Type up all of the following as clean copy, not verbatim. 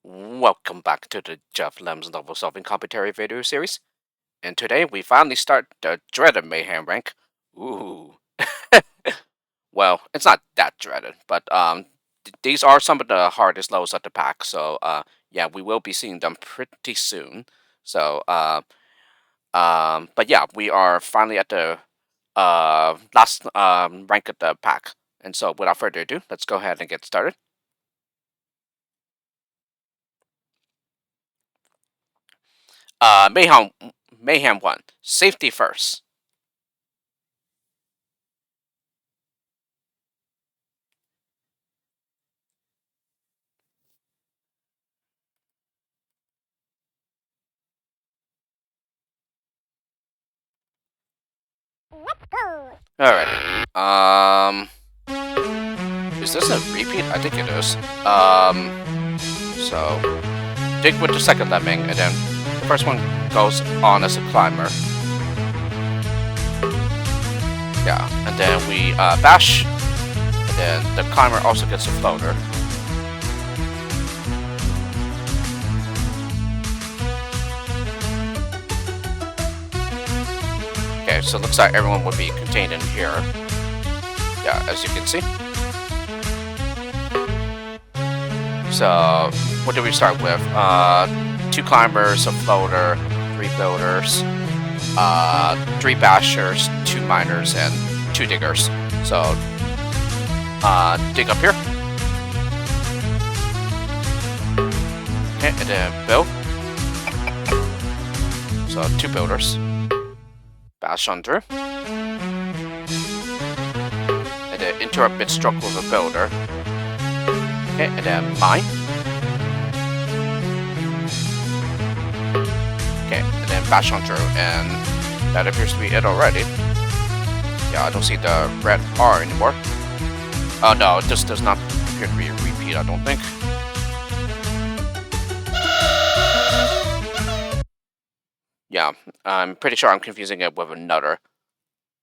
Welcome back to the Geoff Lems novel solving commentary video series. And today we finally start the dreaded Mayhem rank. Ooh. Well, it's not that dreaded, but these are some of the hardest levels of the pack, so yeah, we will be seeing them pretty soon. So but yeah, we are finally at the last rank of the pack. And so without further ado, let's go ahead and get started. Mayhem 1. Safety first. Let's go. Alrighty. Is this a repeat? I think it is. So dig with the second lemming, and then the first one goes on as a climber. Yeah, and then we bash, and then the climber also gets a floater. Okay, so it looks like everyone would be contained in here. Yeah, as you can see. So, what do we start with? 2 climbers, a floater, 3 builders, 3 bashers, 2 miners, and 2 diggers. So, dig up here. Okay, and then build. So, 2 builders. Bash on through. And then interrupt mid-stroke with a builder. Okay, and then mine. Okay, and then bash on through, and that appears to be it already. Yeah, I don't see the red R anymore. Oh no, this does not appear to be a repeat, I don't think. Yeah, I'm pretty sure I'm confusing it with another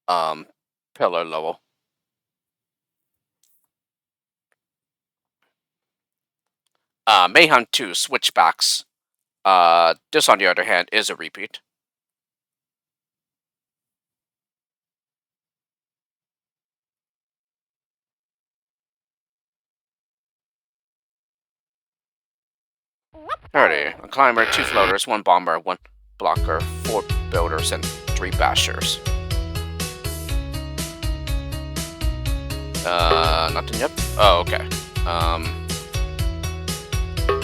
pillar level. Mayhem 2 switchbacks. This, on the other hand, is a repeat. Alrighty, a climber, 2 floaters, 1 bomber, 1 blocker, 4 builders, and 3 bashers. Nothing yet? Oh, okay.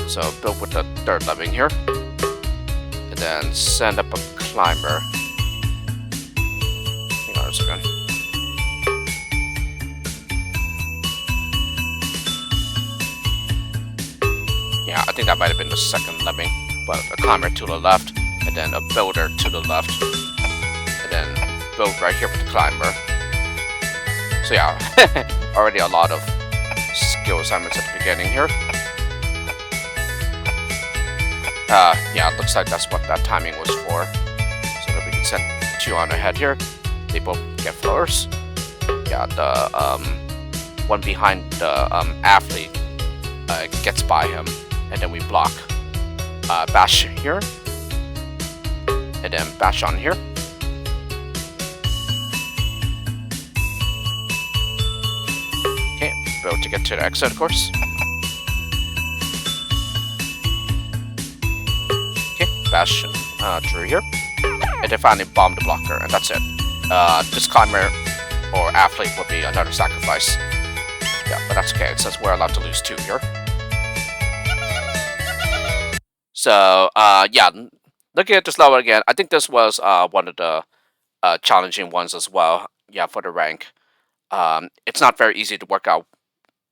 So build with the 3rd lemming here. And then send up a climber. Hang on a second. Yeah, I think that might have been the 2nd lemming. But a climber to the left, and then a builder to the left. And then build right here with the climber. So yeah, already a lot of skill assignments at the beginning here. Yeah, it looks like that's what that timing was for. So that we can send 2 on ahead here. They both get floors. Yeah, the one behind the athlete gets by him, and then we block. Bash here, and then bash on here. Okay, build to get to the exit, of course. Bash through here, and then finally bomb the blocker, and that's it. This climber or athlete would be another sacrifice. Yeah, but that's okay. It says we're allowed to lose 2 here. So yeah, looking at this level again, I think this was one of the challenging ones as well. Yeah, for the rank, it's not very easy to work out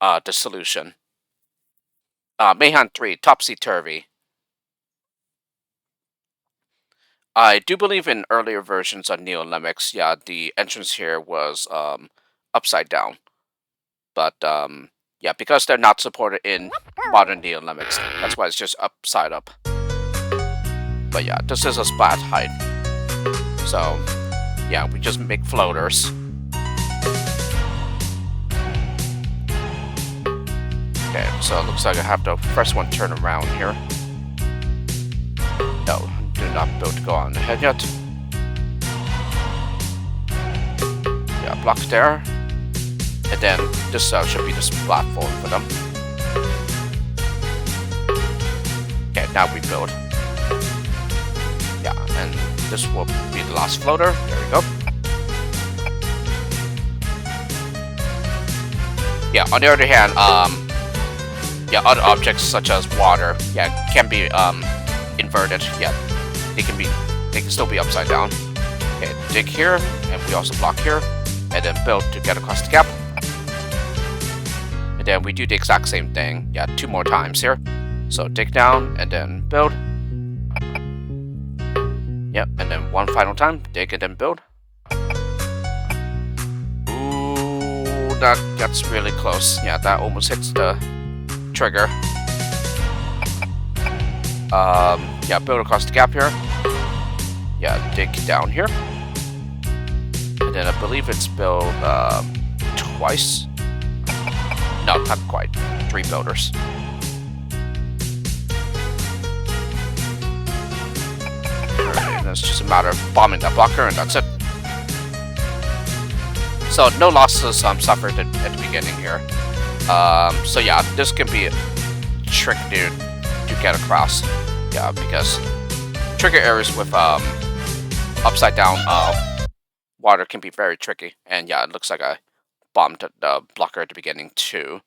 the solution. Mayhem 3, topsy-turvy. I do believe in earlier versions of Neo-Lemmings, yeah, the entrance here was upside down. But yeah, because they're not supported in modern Neo-Lemmings, that's why it's just upside up. But yeah, this is a splat height. So yeah, we just make floaters. Okay, so it looks like I have the first one turn around here. No, do not build to go on ahead yet. Yeah, block there. And then this should be this platform for them. Okay, now we build. Yeah, and this will be the last floater. There we go. Yeah, on the other hand, yeah, other objects such as water, yeah, can be inverted. Yeah, they can still be upside down. Okay, dig here, and we also block here, and then build to get across the gap. And then we do the exact same thing. Yeah, 2 more times here. So dig down and then build. Yep, and then 1 final time, dig and then build. Ooh, that gets really close. Yeah, that almost hits the trigger. Yeah, build across the gap here. Yeah, dig down here. And then I believe it's build twice. No, not quite. 3 builders. And it's just a matter of bombing that blocker, and that's it. So no losses suffered at the beginning here. So yeah, this can be tricky to get across. Yeah, because trigger areas with upside down water can be very tricky. And yeah, it looks like I bombed the blocker at the beginning too.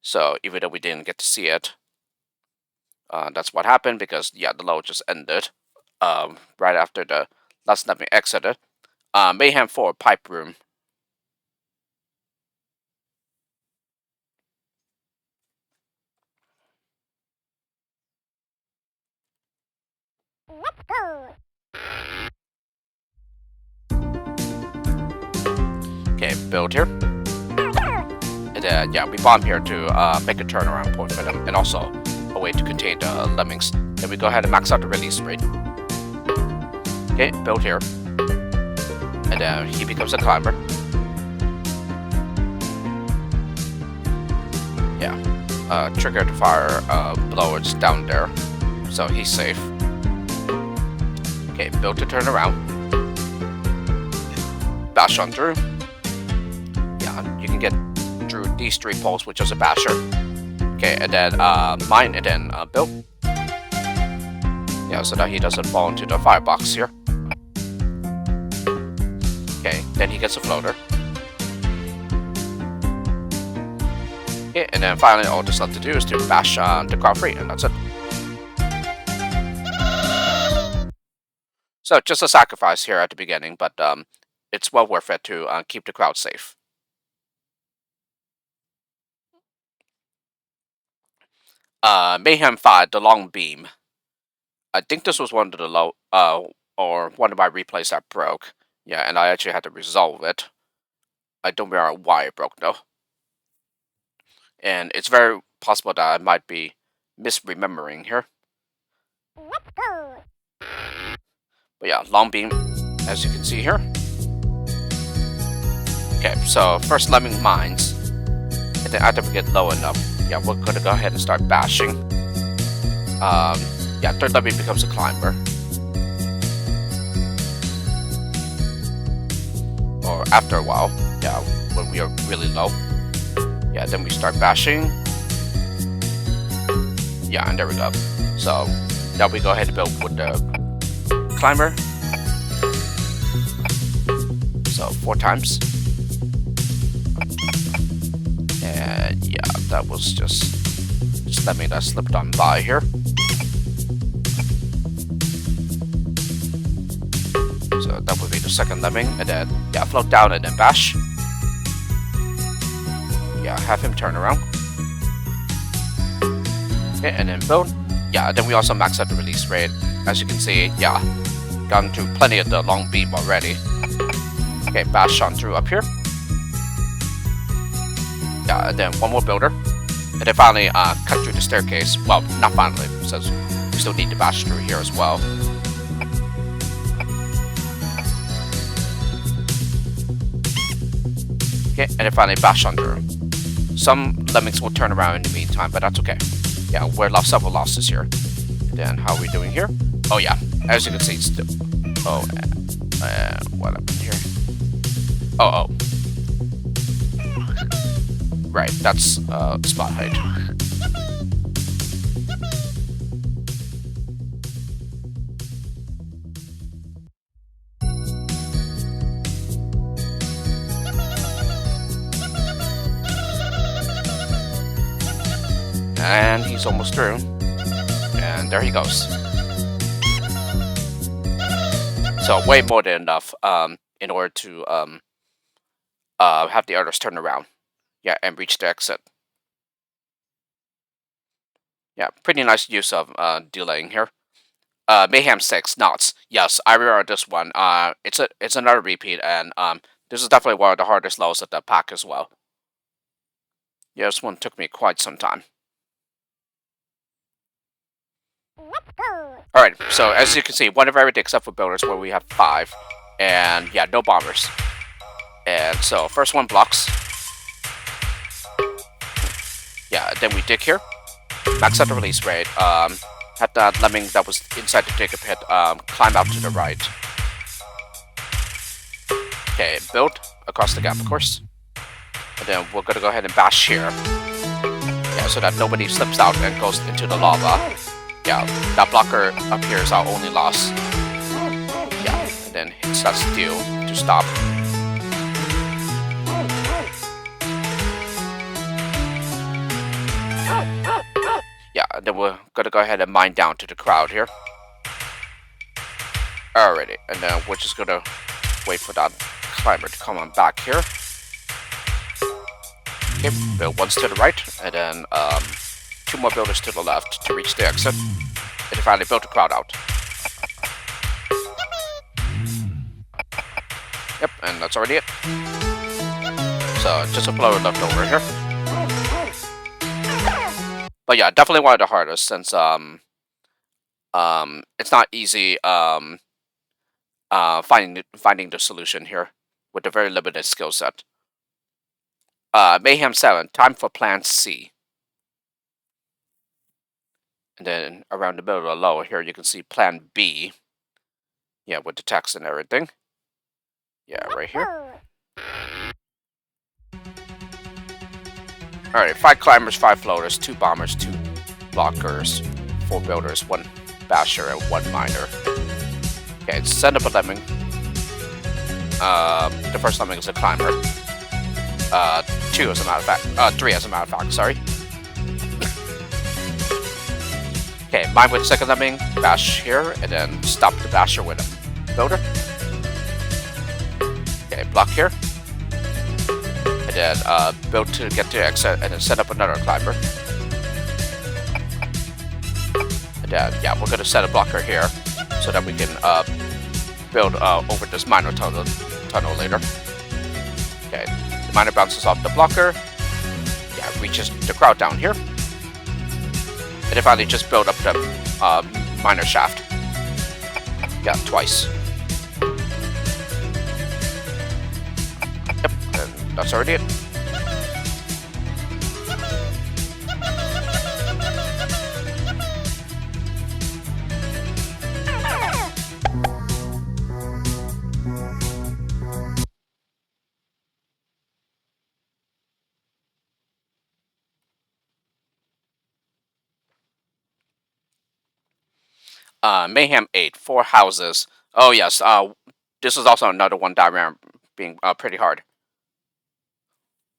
So even though we didn't get to see it, that's what happened, because yeah, the load just ended right after the last Lemming exited. Mayhem 4 pipe room. Let's go. Okay, build here. And then yeah, we bomb here to make a turnaround point for them, and also a way to contain the lemmings. Then we go ahead and max out the release rate. Okay, build here. And then he becomes a climber. Yeah. Trigger to fire blowers down there. So he's safe. Okay, build to turn around. Bash on through. Yeah, you can get through these 3 poles with just a basher. Okay, and then mine, and then build. Yeah, so that he doesn't fall into the firebox here. Okay, then he gets a floater. Okay, and then finally all that's left to do is to bash the crowd free, and that's it. So just a sacrifice here at the beginning, but it's well worth it to keep the crowd safe. Mayhem 5, the long beam. I think this was one of the or one of my replays that broke. Yeah, and I actually had to resolve it. I don't remember why it broke though. And it's very possible that I might be misremembering here. Let's go. But yeah, long beam, as you can see here. Okay, so first Lemming mines. And then after we get low enough, yeah, we're gonna go ahead and start bashing. Yeah, third Lemming becomes a climber. Or after a while, yeah, when we are really low. Yeah, then we start bashing. Yeah, and there we go. So now we go ahead and build with the climber. So 4 times. And yeah, that was just Lemming that slipped on by here. So that would be the second Lemming, and then yeah, float down and then bash. Yeah, have him turn around. Okay, and then build. Yeah, then we also max out the release rate. As you can see, yeah, gotten through plenty of the long beam already. Okay, bash on through up here. Yeah, and then 1 more builder. And then finally cut through the staircase. Well, not finally, since we still need to bash through here as well. Okay, and then finally bash on through. Some lemmings will turn around in the meantime, but that's okay. Yeah, we're lost several losses here. Then how are we doing here? Oh yeah, as you can see, still. Oh, what happened here? Oh. Right, that's spot height. And he's almost through. And there he goes. So way more than enough in order to have the others turn around. Yeah, and reach the exit. Yeah, pretty nice use of delaying here. Mayhem 6 knots. Yes, I remember this one. It's another repeat, and this is definitely one of the hardest levels of the pack as well. Yeah, this one took me quite some time. Let's go. Alright, so as you can see, one of everything except for builders, where we have 5. And yeah, no bombers. And so, first one blocks. Yeah, then we dig here. Max out the release rate. Had that lemming that was inside the digger pit climb out to the right. Okay, build across the gap, of course. And then we're gonna go ahead and bash here. Yeah, so that nobody slips out and goes into the lava. Yeah, that blocker up here is our only loss. Yeah, and then hits that steel to stop. Yeah, and then we're gonna go ahead and mine down to the crowd here. Alrighty, and then we're just gonna wait for that climber to come on back here. Okay, build once to the right, and then 2 more builders to the left to reach the exit. And finally build the crowd out. Yep, and that's already it. So just a blower left over here. But yeah, definitely one of the hardest since it's not easy finding the solution here with a very limited skill set. Mayhem 7, time for plan C. And then around the middle of the lower here, you can see plan B. Yeah, with the text and everything. Yeah, right here. Alright, 5 climbers, 5 floaters, 2 bombers, 2 blockers, 4 builders, 1 basher, and 1 miner. Okay, send up a lemming. The first lemming is a climber. 2 as a matter of fact. 3 as a matter of fact, sorry. Okay, mine with the second lemming, bash here, and then stop the basher with a builder. Okay, block here. And then build to get to the exit, and then set up another climber. And then, yeah, we're gonna set a blocker here, so that we can build over this miner tunnel later. Okay, the miner bounces off the blocker. Yeah, reaches the crowd down here. And then finally just build up the miner shaft. Yeah, twice. Yep, and that's already it. Mayhem 8, 4 houses. Oh yes, this is also another one that I remember being pretty hard.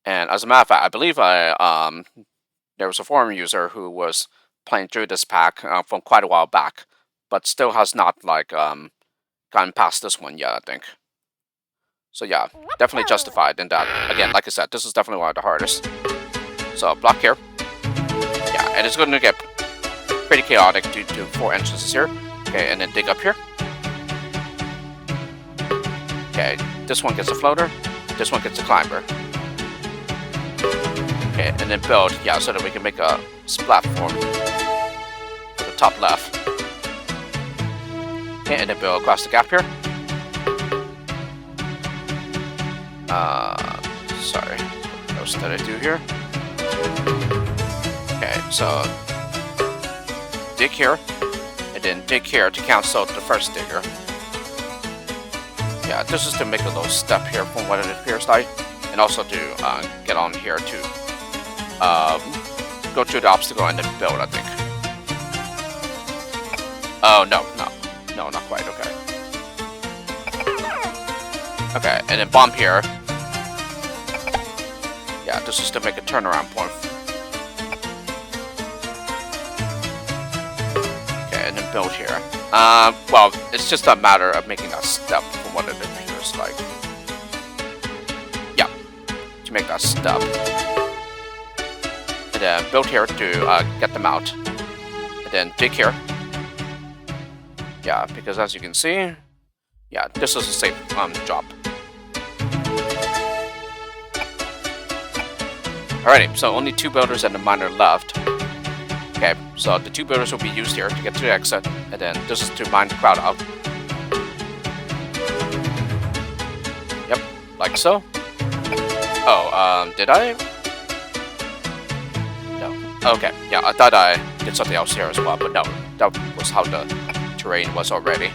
And as a matter of fact, I believe there was a forum user who was playing through this pack from quite a while back, but still has not like gotten past this one yet, I think. So yeah, definitely justified in that. Again, like I said, this is definitely one of the hardest. So block here. Yeah, and it's going to get pretty chaotic due to 4 entrances here. Okay, and then dig up here. Okay, this one gets a floater. This one gets a climber. Okay, and then build, yeah, so that we can make a platform for the top left. Okay, and then build across the gap here. Sorry, what else did I do here? Okay, so dig here, and then dig here to cancel the first digger. Yeah, this is to make a little step here from what it appears like, and also to get on here to go through the obstacle and then build, I think. Oh, no, not quite, okay. Okay, and then bomb here. Yeah, this is to make a turnaround point. Okay, and then build here. Well, it's just a matter of making that step from what it appears like. Yeah, to make that step. And then build here to get them out. And then dig here. Yeah, because as you can see, yeah, this is a safe job. Alrighty, so only 2 builders and a miner left. Okay, so the 2 builders will be used here to get to the exit, and then this is to mine the crowd out. Yep, like so. Oh, did I? No. Okay, yeah, I thought I did something else here as well, but no, that was how the terrain was already.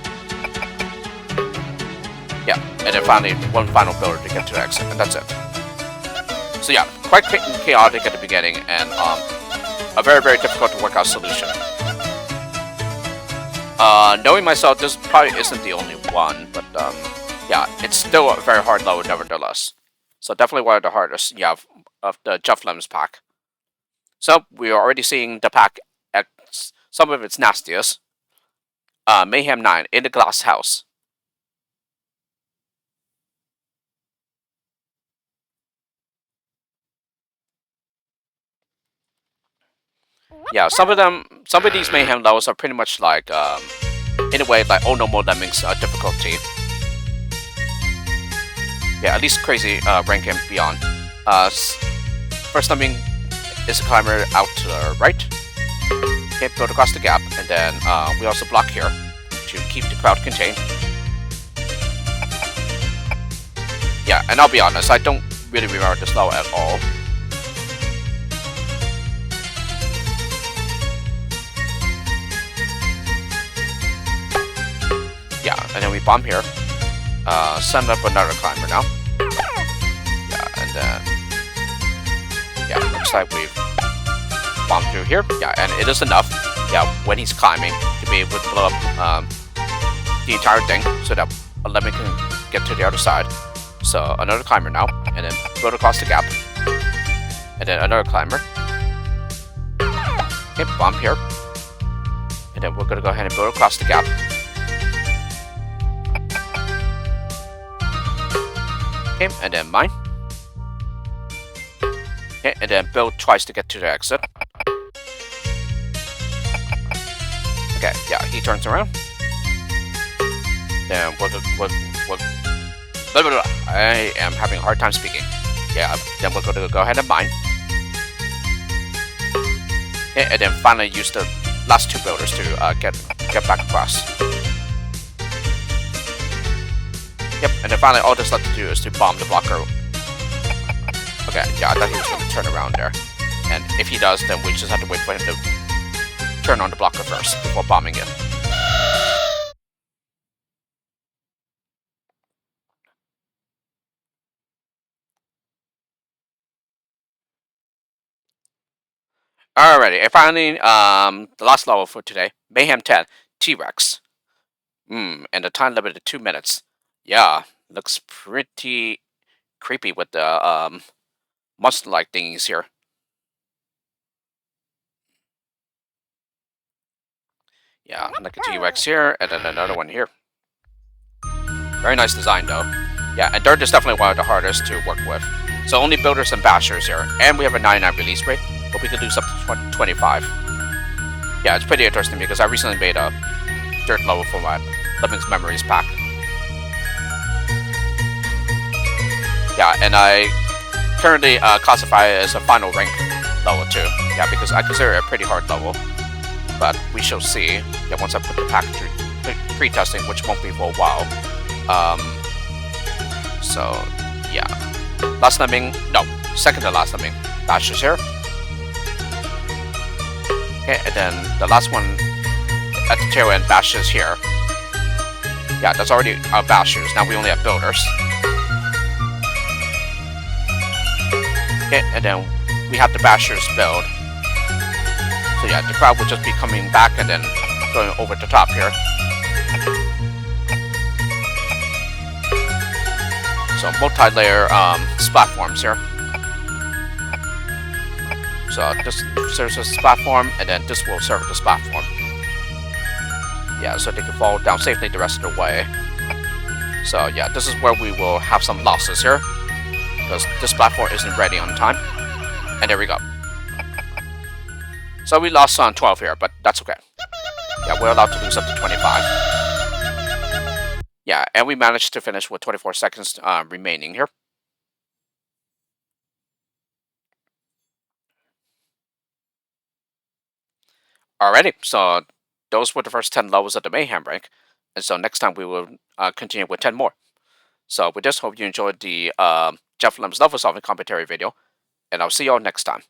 Yeah, and then finally, 1 final builder to get to the exit, and that's it. So yeah, quite chaotic at the beginning, and a very, very difficult to work out solution. Knowing myself, this probably isn't the only one, but yeah, it's still a very hard level nevertheless. So definitely one of the hardest, yeah, of the Geoff Lems pack. So we are already seeing the pack at some of its nastiest. Mayhem 9 in the glass house. Yeah, some of these Mayhem levels are pretty much like, in a way, like ONML Lemmings difficulty. Yeah, at least crazy rank and beyond. First Lemming is a climber out to the right. Okay, build across the gap, and then we also block here to keep the crowd contained. Yeah, and I'll be honest, I don't really remember this level at all. Yeah, and then we bomb here. Send up another climber now. Yeah, and then yeah, looks like we've bombed through here. Yeah, and it is enough. Yeah, when he's climbing to be able to blow up the entire thing, so that a Lemming can get to the other side. So another climber now, and then build across the gap, and then another climber. Okay, bomb here, and then we're gonna go ahead and build across the gap. Okay, and then mine. Okay, and then build twice to get to the exit. Okay, yeah, he turns around. Then I am having a hard time speaking. Yeah, then we're going to go ahead and mine. Okay, and then finally use the last 2 builders to get back across. Yep, and then finally all that's left to do is to bomb the blocker. Okay, yeah, I thought he was going to turn around there. And if he does, then we just have to wait for him to turn on the blocker first before bombing it. Alrighty, and finally, the last level for today, Mayhem 10, T-Rex. And the time limit is 2 minutes. Yeah, looks pretty creepy with the monster-like thingies here. Yeah, like a T-Rex here, and then another one here. Very nice design, though. Yeah, and dirt is definitely one of the hardest to work with. So only builders and bashers here, and we have a 99 release rate, but we could lose up to 25. Yeah, it's pretty interesting because I recently made a dirt level for my Lemmings Memories pack. Yeah, and I currently classify it as a final rank level too. Yeah, because I consider it a pretty hard level. But we shall see. Yeah, once I put the pack through pre-testing, which won't be for a while. So yeah, last Lemming, no, second to last Lemming, Bashers here. Okay, and then the last one at the tail end, bashers here. Yeah, that's already bashers. Now we only have builders. Okay, and then we have the bashers build. So yeah, the crowd will just be coming back and then going over the top here. So multi-layer platforms here. So this serves as a platform, and then this will serve as a platform. Yeah, so they can fall down safely the rest of the way. So yeah, this is where we will have some losses here, because this platform isn't ready on time. And there we go. So we lost on 12 here, but that's okay. Yeah, we're allowed to lose up to 25. Yeah, and we managed to finish with 24 seconds remaining here. Alrighty, so those were the first 10 levels of the Mayhem rank. And so next time we will continue with 10 more. So with this, hope you enjoyed the Geoff Lems level solving commentary video. And I'll see y'all next time.